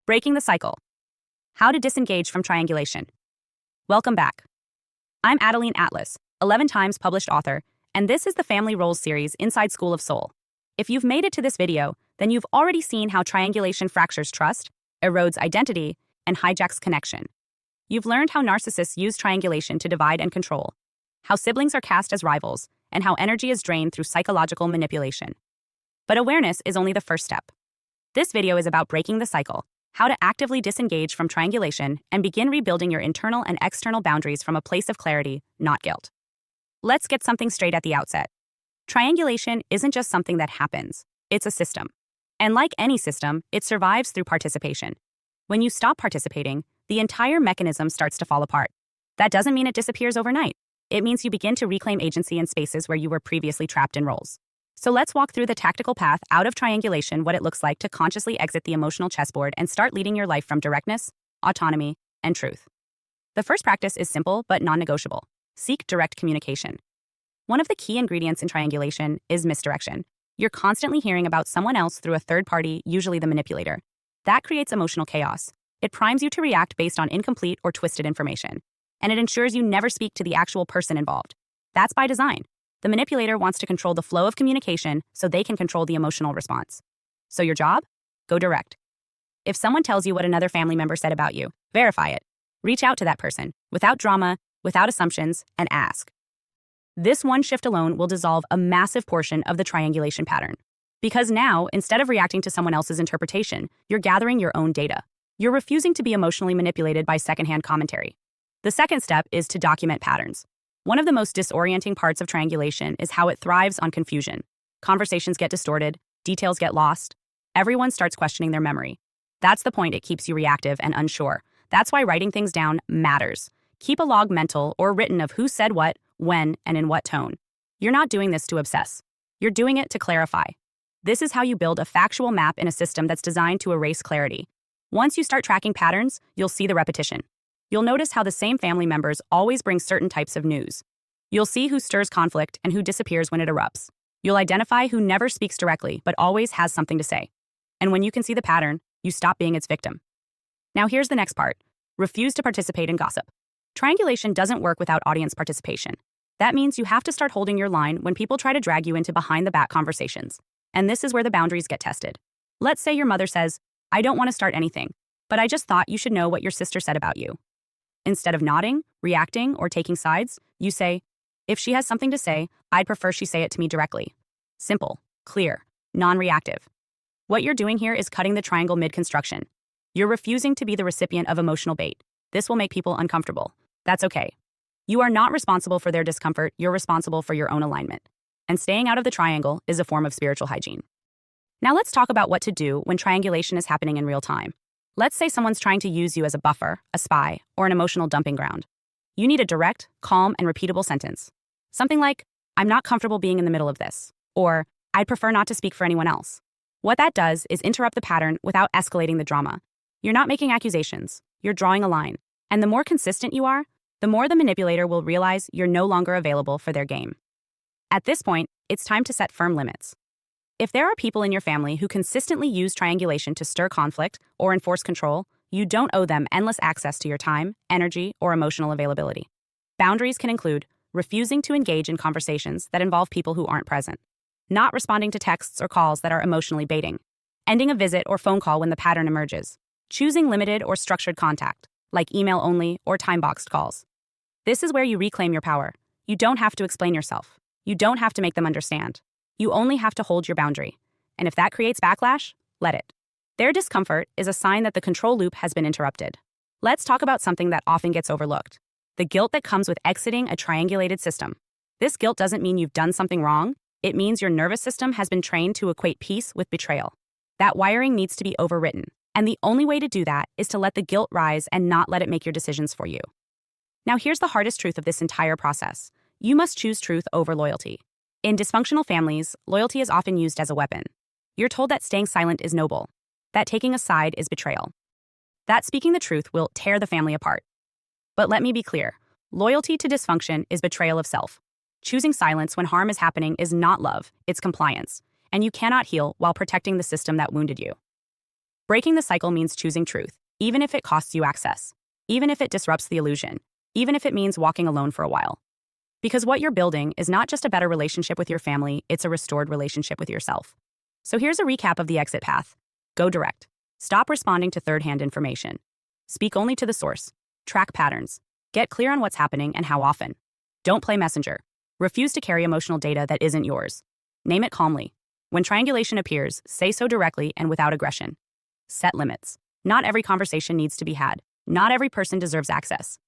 Breaking the cycle. How to disengage from triangulation. Welcome back. I'm Adeline Atlas, 11 times published author, and this is the Family Roles series inside School of Soul. If you've made it to this video, then you've already seen how triangulation fractures trust, erodes identity, and hijacks connection. You've learned how narcissists use triangulation to divide and control, how siblings are cast as rivals, and how energy is drained through psychological manipulation. But awareness is only the first step. This video is about breaking the cycle, how to actively disengage from triangulation and begin rebuilding your internal and external boundaries from a place of clarity, not guilt. Let's get something straight at the outset. Triangulation isn't just something that happens, it's a system. And like any system, it survives through participation. When you stop participating, the entire mechanism starts to fall apart. That doesn't mean it disappears overnight. It means you begin to reclaim agency in spaces where you were previously trapped in roles. So let's walk through the tactical path out of triangulation, what it looks like to consciously exit the emotional chessboard and start leading your life from directness, autonomy, and truth. The first practice is simple but non-negotiable. Seek direct communication. One of the key ingredients in triangulation is misdirection. You're constantly hearing about someone else through a third party, usually the manipulator. That creates emotional chaos. It primes you to react based on incomplete or twisted information. And it ensures you never speak to the actual person involved. That's by design. The manipulator wants to control the flow of communication so they can control the emotional response. So your job? Go direct. If someone tells you what another family member said about you, verify it. Reach out to that person, without drama, without assumptions, and ask. This one shift alone will dissolve a massive portion of the triangulation pattern. Because now, instead of reacting to someone else's interpretation, you're gathering your own data. You're refusing to be emotionally manipulated by secondhand commentary. The second step is to document patterns. One of the most disorienting parts of triangulation is how it thrives on confusion. Conversations get distorted, details get lost. Everyone starts questioning their memory. That's the point it keeps you reactive and unsure. That's why writing things down matters. Keep a log mental or written of who said what, when, and in what tone. You're not doing this to obsess. You're doing it to clarify. This is how you build a factual map in a system that's designed to erase clarity. Once you start tracking patterns, you'll see the repetition. You'll notice how the same family members always bring certain types of news. You'll see who stirs conflict and who disappears when it erupts. You'll identify who never speaks directly but always has something to say. And when you can see the pattern, you stop being its victim. Now here's the next part. Refuse to participate in gossip. Triangulation doesn't work without audience participation. That means you have to start holding your line when people try to drag you into behind-the-back conversations. And this is where the boundaries get tested. Let's say your mother says, "I don't want to start anything, but I just thought you should know what your sister said about you." Instead of nodding, reacting, or taking sides, you say, "If she has something to say, I'd prefer she say it to me directly." Simple, clear, non-reactive. What you're doing here is cutting the triangle mid-construction. You're refusing to be the recipient of emotional bait. This will make people uncomfortable. That's okay. You are not responsible for their discomfort, you're responsible for your own alignment. And staying out of the triangle is a form of spiritual hygiene. Now let's talk about what to do when triangulation is happening in real time. Let's say someone's trying to use you as a buffer, a spy, or an emotional dumping ground. You need a direct, calm, and repeatable sentence. Something like, "I'm not comfortable being in the middle of this," or "I'd prefer not to speak for anyone else." What that does is interrupt the pattern without escalating the drama. You're not making accusations, you're drawing a line. And the more consistent you are, the more the manipulator will realize you're no longer available for their game. At this point, it's time to set firm limits. If there are people in your family who consistently use triangulation to stir conflict or enforce control, you don't owe them endless access to your time, energy, or emotional availability. Boundaries can include refusing to engage in conversations that involve people who aren't present, not responding to texts or calls that are emotionally baiting, ending a visit or phone call when the pattern emerges, choosing limited or structured contact, like email only or time-boxed calls. This is where you reclaim your power. You don't have to explain yourself. You don't have to make them understand. You only have to hold your boundary. And if that creates backlash, let it. Their discomfort is a sign that the control loop has been interrupted. Let's talk about something that often gets overlooked: the guilt that comes with exiting a triangulated system. This guilt doesn't mean you've done something wrong. It means your nervous system has been trained to equate peace with betrayal. That wiring needs to be overwritten. And the only way to do that is to let the guilt rise and not let it make your decisions for you. Now here's the hardest truth of this entire process. You must choose truth over loyalty. In dysfunctional families, loyalty is often used as a weapon. You're told that staying silent is noble, that taking a side is betrayal, that speaking the truth will tear the family apart. But let me be clear, loyalty to dysfunction is betrayal of self. Choosing silence when harm is happening is not love, it's compliance, and you cannot heal while protecting the system that wounded you. Breaking the cycle means choosing truth, even if it costs you access, even if it disrupts the illusion, even if it means walking alone for a while. Because what you're building is not just a better relationship with your family, it's a restored relationship with yourself. So here's a recap of the exit path. Go direct. Stop responding to third-hand information. Speak only to the source. Track patterns. Get clear on what's happening and how often. Don't play messenger. Refuse to carry emotional data that isn't yours. Name it calmly. When triangulation appears, say so directly and without aggression. Set limits. Not every conversation needs to be had. Not every person deserves access.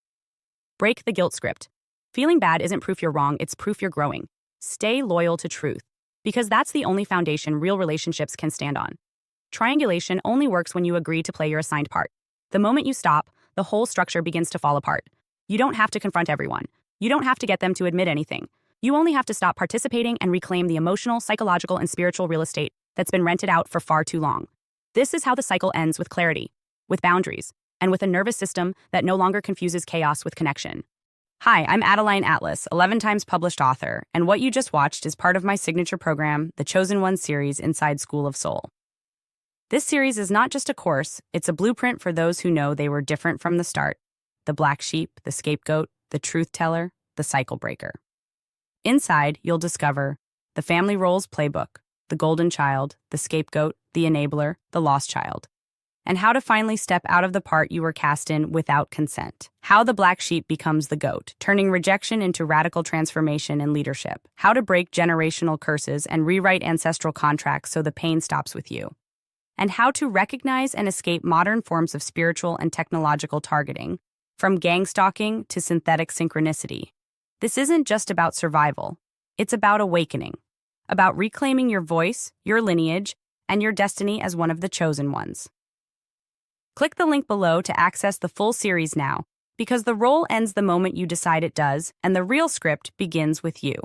Break the guilt script. Feeling bad isn't proof you're wrong, it's proof you're growing. Stay loyal to truth, because that's the only foundation real relationships can stand on. Triangulation only works when you agree to play your assigned part. The moment you stop, the whole structure begins to fall apart. You don't have to confront everyone. You don't have to get them to admit anything. You only have to stop participating and reclaim the emotional, psychological, and spiritual real estate that's been rented out for far too long. This is how the cycle ends, with clarity, with boundaries, and with a nervous system that no longer confuses chaos with connection. Hi, I'm Adeline Atlas, 11 times published author, and what you just watched is part of my signature program, the Chosen One series inside School of Soul. This series is not just a course, it's a blueprint for those who know they were different from the start. The black sheep, the scapegoat, the truth teller, the cycle breaker. Inside, you'll discover the family roles playbook, the golden child, the scapegoat, the enabler, the lost child, and how to finally step out of the part you were cast in without consent. How the black sheep becomes the goat, turning rejection into radical transformation and leadership. How to break generational curses and rewrite ancestral contracts so the pain stops with you. And how to recognize and escape modern forms of spiritual and technological targeting, from gang stalking to synthetic synchronicity. This isn't just about survival. It's about awakening, about reclaiming your voice, your lineage, and your destiny as one of the chosen ones. Click the link below to access the full series now, because the role ends the moment you decide it does, and the real script begins with you.